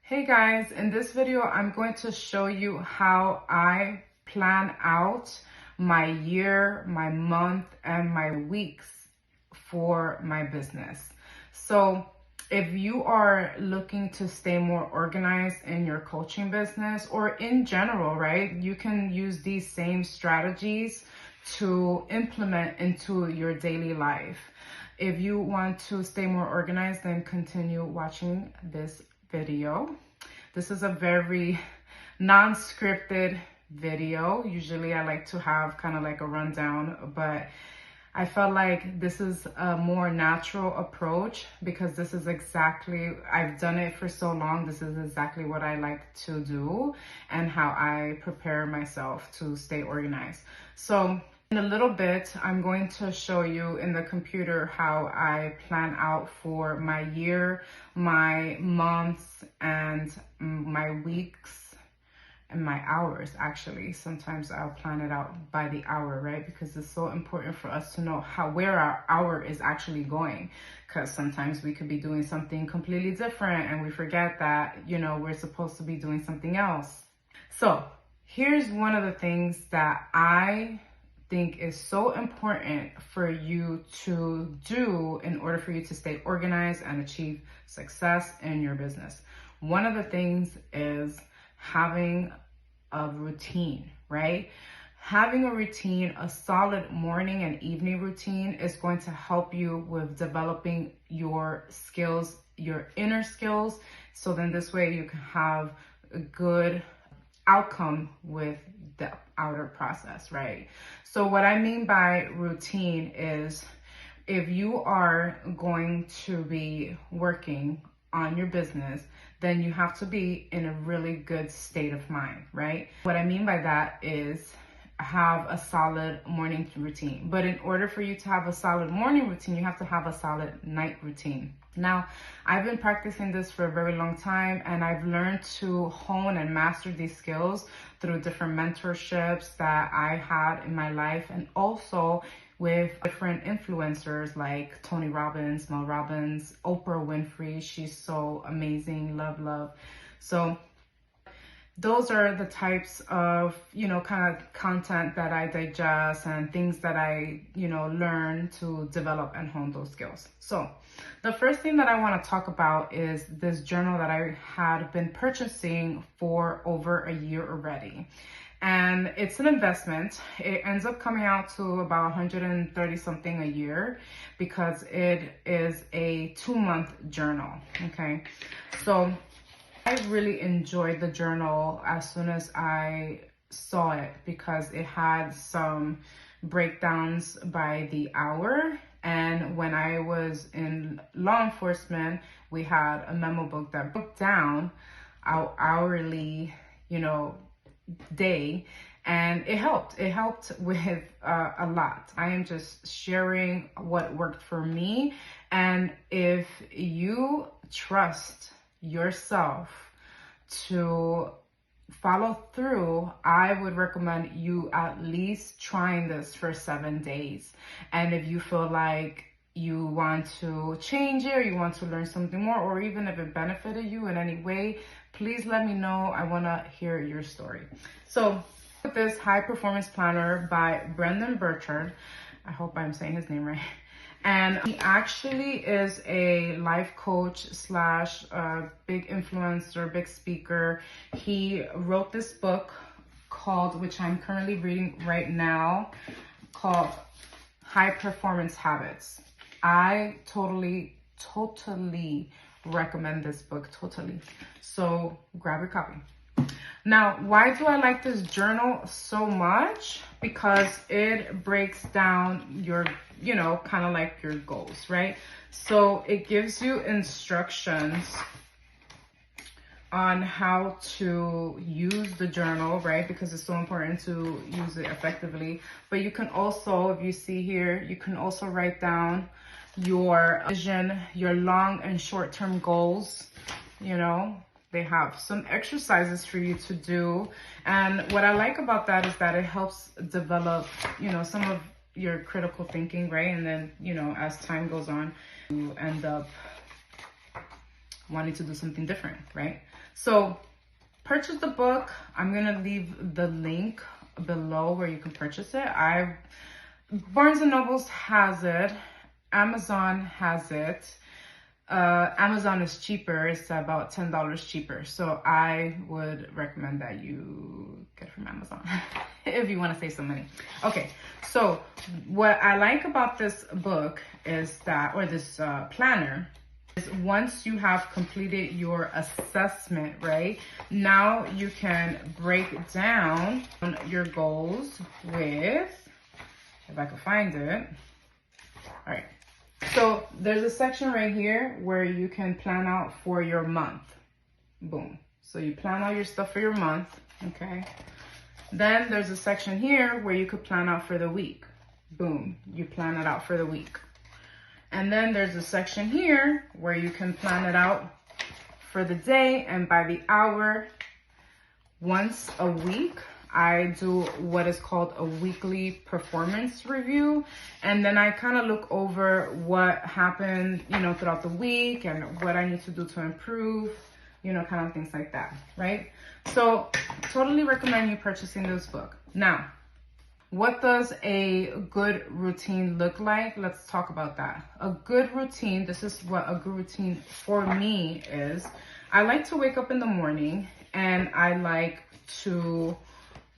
Hey guys, in this video, I'm going to show you how I plan out my year, my month, and my weeks for my business. So if you are looking to stay more organized in your coaching business or in general, right, you can use these same strategies to implement into your daily life. If you want to stay more organized, then continue watching this video. This is a very non-scripted video. Usually I like to have kind of like a rundown, but I felt like this is a more natural approach because this is exactly, I've done it for so long. This is exactly what I like to do and how I prepare myself to stay organized. So in a little bit, I'm going to show you in the computer how I plan out for my year, my months, and my weeks, and my hours. Actually, sometimes I'll plan it out by the hour, right? Because it's so important for us to know where our hour is actually going, because sometimes we could be doing something completely different and we forget that, we're supposed to be doing something else. So here's one of the things that I think is so important for you to do in order for you to stay organized and achieve success in your business. One of the things is having a routine, right? Having a routine, a solid morning and evening routine is going to help you with developing your skills, your inner skills. So then this way you can have a good outcome with the outer process, right? So what I mean by routine is if you are going to be working on your business, then you have to be in a really good state of mind, right? What I mean by that is have a solid morning routine. But in order for you to have a solid morning routine, you have to have a solid night routine. Now, I've been practicing this for a very long time, and I've learned to hone and master these skills through different mentorships that I had in my life, and also with different influencers like Tony Robbins, Mel Robbins, Oprah Winfrey. She's so amazing, love. So those are the types of, kind of content that I digest and things that I, learn to develop and hone those skills. So the first thing that I want to talk about is this journal that I had been purchasing for over a year already. And it's an investment. It ends up coming out to about 130 something a year because it is a 2-month journal. Okay. So I really enjoyed the journal as soon as I saw it because it had some breakdowns by the hour. And when I was in law enforcement, we had a memo book that broke down our hourly, day, and it helped with a lot. I am just sharing what worked for me, and if you trust yourself to follow through, I would recommend you at least trying this for 7 days. And if you feel like you want to change it or you want to learn something more, or even if it benefited you in any way, please let me know. I want to hear your story. So with this High Performance Planner by Brendan Burchard, I hope I'm saying his name right. And he actually is a life coach slash big influencer, big speaker. He wrote this book called, which I'm currently reading right now, called High Performance Habits. I totally recommend this book, totally. So grab your copy. Now, why do I like this journal so much? Because it breaks down your, kind of like your goals, right? So it gives you instructions on how to use the journal, right? Because it's so important to use it effectively. But you can also, if you see here, you can also write down your vision, your long and short-term goals. They have some exercises for you to do. And what I like about that is that it helps develop, some of your critical thinking, right? And then, as time goes on, you end up wanting to do something different, right? So purchase the book. I'm gonna leave the link below where you can purchase it. Barnes and Nobles has it. Amazon has it. Amazon is cheaper. It's about $10 cheaper. So I would recommend that you get it from Amazon if you want to save some money. Okay, so what I like about this book is that, or this planner, is once you have completed your assessment, right? Now you can break down your goals with, if I can find it. All right. So there's a section right here where you can plan out for your month. Boom. So you plan out your stuff for your month, okay? Then there's a section here where you could plan out for the week. Boom. You plan it out for the week. And then there's a section here where you can plan it out for the day and by the hour. Once a week, I do what is called a weekly performance review. And then I kind of look over what happened, you know, throughout the week and what I need to do to improve, you know, kind of things like that, right? So totally recommend you purchasing this book. Now, what does a good routine look like? Let's talk about that. A good routine, this is what a good routine for me is. I like to wake up in the morning and I like to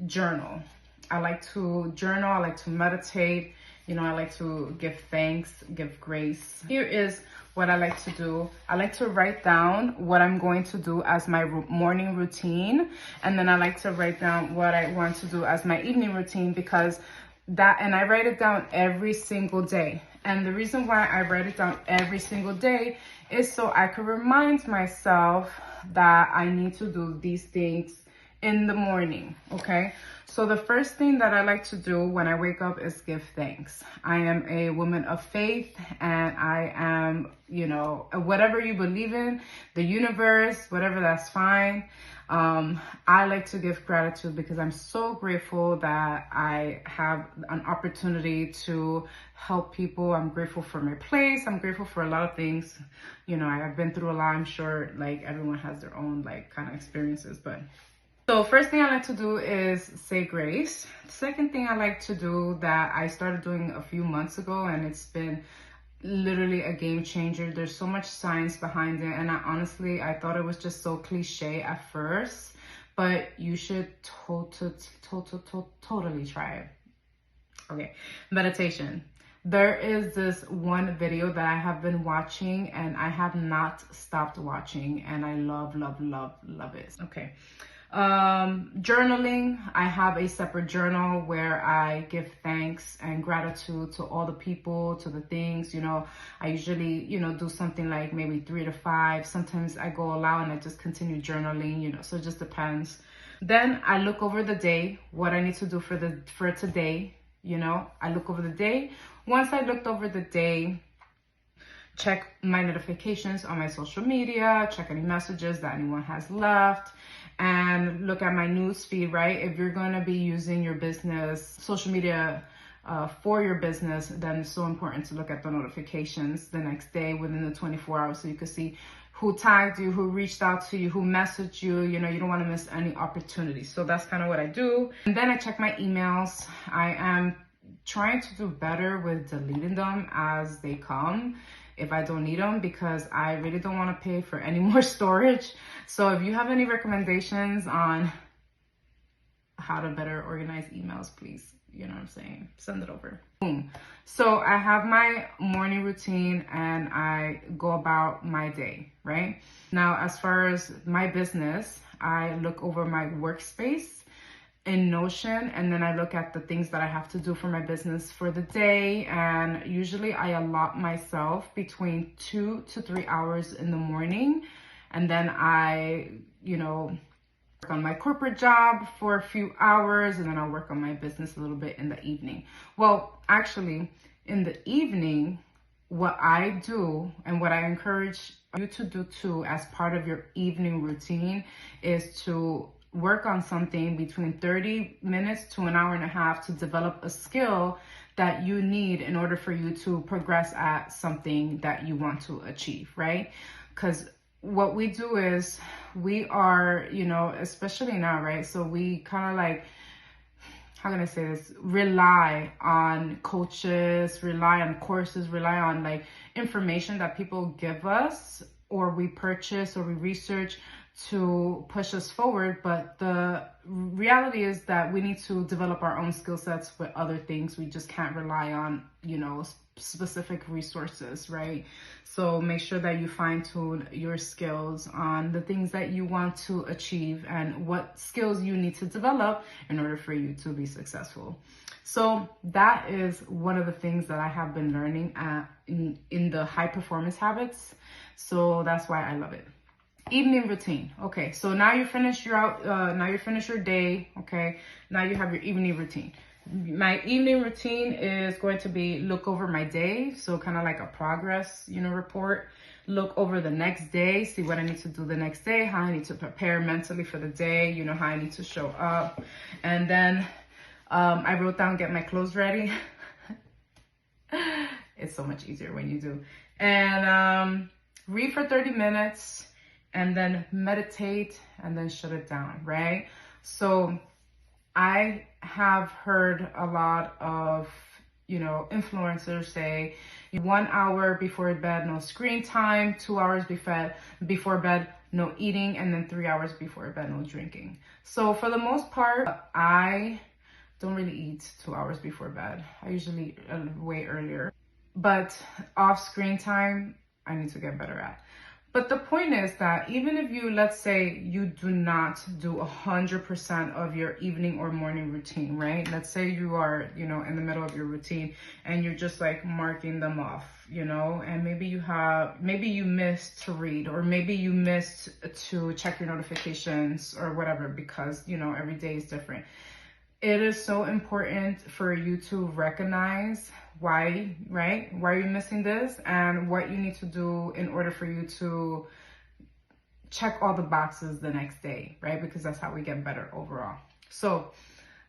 journal. I like to journal. I like to meditate. You know, I like to give thanks, give grace. Here is what I like to do. I like to write down what I'm going to do as my morning routine. And then I like to write down what I want to do as my evening routine, because and I write it down every single day. And the reason why I write it down every single day is so I can remind myself that I need to do these things in the morning, okay? So the first thing that I like to do when I wake up is give thanks. I am a woman of faith, and I am, you know, whatever you believe in, the universe, whatever, that's fine. I like to give gratitude because I'm so grateful that I have an opportunity to help people. I'm grateful for my place. I'm grateful for a lot of things. You know, I've been through a lot. I'm sure like everyone has their own like kind of experiences, but so first thing I like to do is say grace. Second thing I like to do that I started doing a few months ago, and it's been literally a game changer. There's so much science behind it, and I thought it was just so cliche at first, but you should totally try it. Okay, meditation. There is this one video that I have been watching and I have not stopped watching, and I love it. Okay. Journaling. I have a separate journal where I give thanks and gratitude to all the people, to the things, you know. I usually, you know, do something like maybe 3 to 5. Sometimes I go all out and I just continue journaling, you know, so it just depends. Then I look over the day, what I need to do for today, you know. I look over the day. Once I looked over the day, check my notifications on my social media, check any messages that anyone has left, and look at my news feed, right? If you're going to be using your business social media for your business, then it's so important to look at the notifications the next day within the 24 hours so you can see who tagged you, who reached out to you, who messaged you. You know, you don't want to miss any opportunities. So that's kind of what I do. And then I check my emails. I am trying to do better with deleting them as they come if I don't need them, because I really don't want to pay for any more storage. So if you have any recommendations on how to better organize emails, please, you know what I'm saying, send it over. Boom. So I have my morning routine and I go about my day, right? Now, as far as my business, I look over my workspace in Notion, and then I look at the things that I have to do for my business for the day. And usually I allot myself between 2 to 3 hours in the morning. And then I, you know, work on my corporate job for a few hours, and then I'll work on my business a little bit in the evening. Well, actually, in the evening, what I do and what I encourage you to do too as part of your evening routine is to work on something between 30 minutes to an hour and a half to develop a skill that you need in order for you to progress at something that you want to achieve, right? Because what we do is we are, you know, especially now, right? So we kind of like, how can I say this? Rely on coaches, rely on courses, rely on like information that people give us, or we purchase, or we research to push us forward. But the reality is that we need to develop our own skill sets with other things. We just can't rely on, you know, specific resources, right? So make sure that you fine tune your skills on the things that you want to achieve and what skills you need to develop in order for you to be successful. So that is one of the things that I have been learning in the high performance habits. So that's why I love it. Evening routine. Okay, so now you finish your day. Okay, now you have your evening routine. My evening routine is going to be look over my day, so kind of like a progress, you know, report. Look over the next day, see what I need to do the next day, how I need to prepare mentally for the day, you know, how I need to show up. And then I wrote down get my clothes ready. It's so much easier when you do. And read for 30 minutes. And then meditate, and then shut it down, right? So I have heard a lot of, you know, influencers say 1 hour before bed, no screen time, 2 hours before bed, no eating, and then 3 hours before bed, no drinking. So for the most part, I don't really eat 2 hours before bed. I usually eat way earlier. But off screen time, I need to get better at. But the point is that even if you, let's say you do not do 100% of your evening or morning routine, right? Let's say you are, you know, in the middle of your routine and you're just like marking them off, you know, and maybe you missed to read, or maybe you missed to check your notifications or whatever, because, you know, every day is different. It is so important for you to recognize why, right? Why are you missing this, and what you need to do in order for you to check all the boxes the next day, right? Because that's how we get better overall. So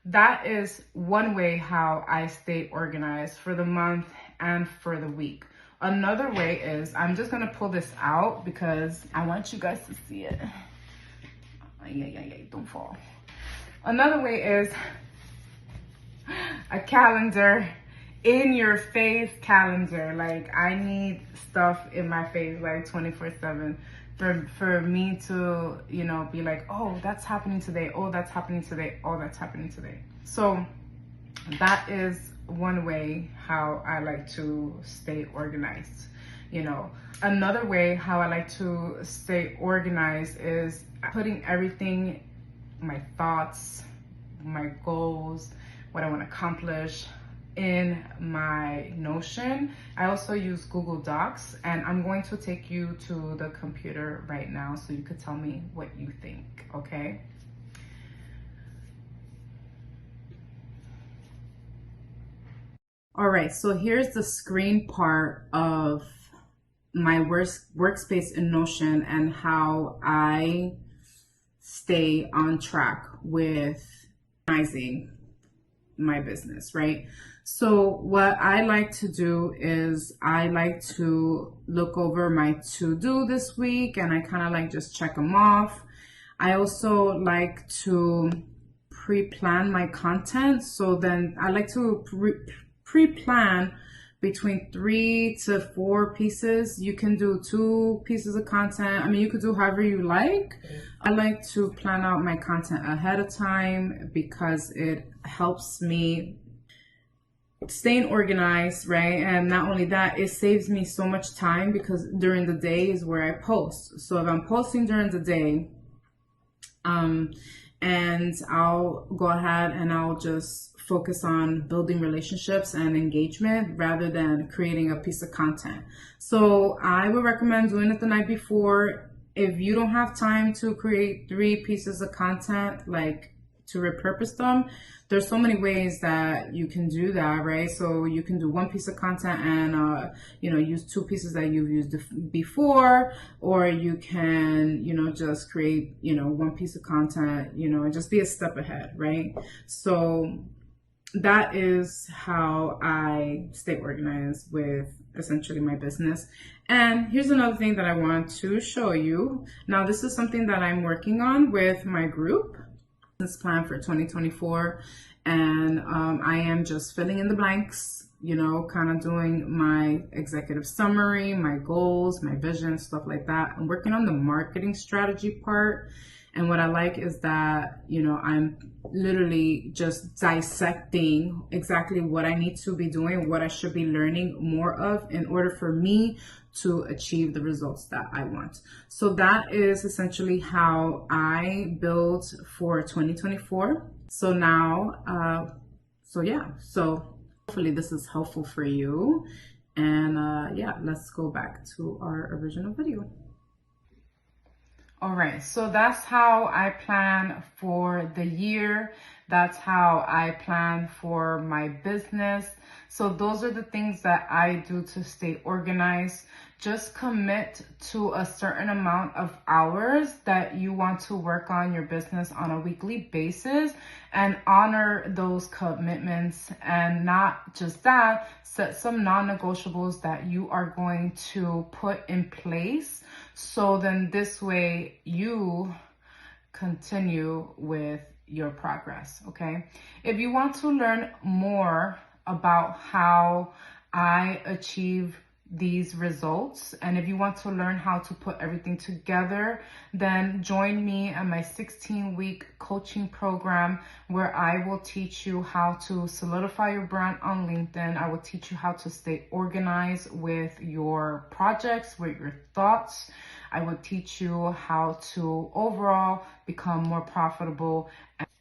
that is one way how I stay organized for the month and for the week. Another way is, I'm just gonna pull this out because I want you guys to see it. Don't fall. Another way is a calendar, in your face calendar. Like, I need stuff in my face like 24/7 for me to, you know, be like, oh, that's happening today. Oh, that's happening today. Oh, that's happening today. So that is one way how I like to stay organized. You know, another way how I like to stay organized is putting everything, my thoughts, my goals, what I want to accomplish, in my Notion. I also use Google Docs, and I'm going to take you to the computer right now so you could tell me what you think, okay? All right, so here's the screen part of my workspace in Notion and how I stay on track with organizing my business, right? So what I like to do is I like to look over my to-do this week, and I kind of like just check them off. I also like to pre-plan my content. So then I like to pre-plan between 3 to 4 pieces. You can do 2 pieces of content. I mean, you could do however you like. I like to plan out my content ahead of time because it helps me staying organized, right? And not only that, it saves me so much time because during the day is where I post. So if I'm posting during the day, and I'll go ahead and I'll just focus on building relationships and engagement rather than creating a piece of content. So I would recommend doing it the night before. If you don't have time to create 3 pieces of content, like to repurpose them, there's so many ways that you can do that, right? So you can do 1 piece of content and you know, use 2 pieces that you've used before, or you can, you know, just create, you know, 1 piece of content, you know, and just be a step ahead, right? So that is how I stay organized with essentially my business. And here's another thing that I want to show you. Now, this is something that I'm working on with my group. This plan for 2024, and I am just filling in the blanks, you know, kind of doing my executive summary, my goals, my vision, stuff like that. I'm working on the marketing strategy part. And what I like is that, you know, I'm literally just dissecting exactly what I need to be doing, what I should be learning more of in order for me to achieve the results that I want. So that is essentially how I build for 2024. So now, so hopefully this is helpful for you. And yeah, let's go back to our original video. All right, so that's how I plan for the year. That's how I plan for my business. So those are the things that I do to stay organized. Just commit to a certain amount of hours that you want to work on your business on a weekly basis and honor those commitments. And not just that, set some non-negotiables that you are going to put in place. So then this way you continue with your progress, okay? If you want to learn more about how I achieve these results, and if you want to learn how to put everything together, then join me in my 16-week coaching program where I will teach you how to solidify your brand on LinkedIn. I will teach you how to stay organized with your projects, with your thoughts. I will teach you how to overall become more profitable.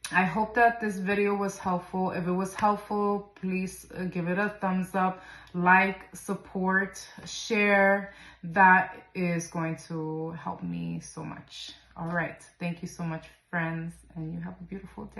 I hope that this video was helpful. If it was helpful, please give it a thumbs up, like, support, share. That is going to help me so much. All right. Thank you so much, friends, and you have a beautiful day.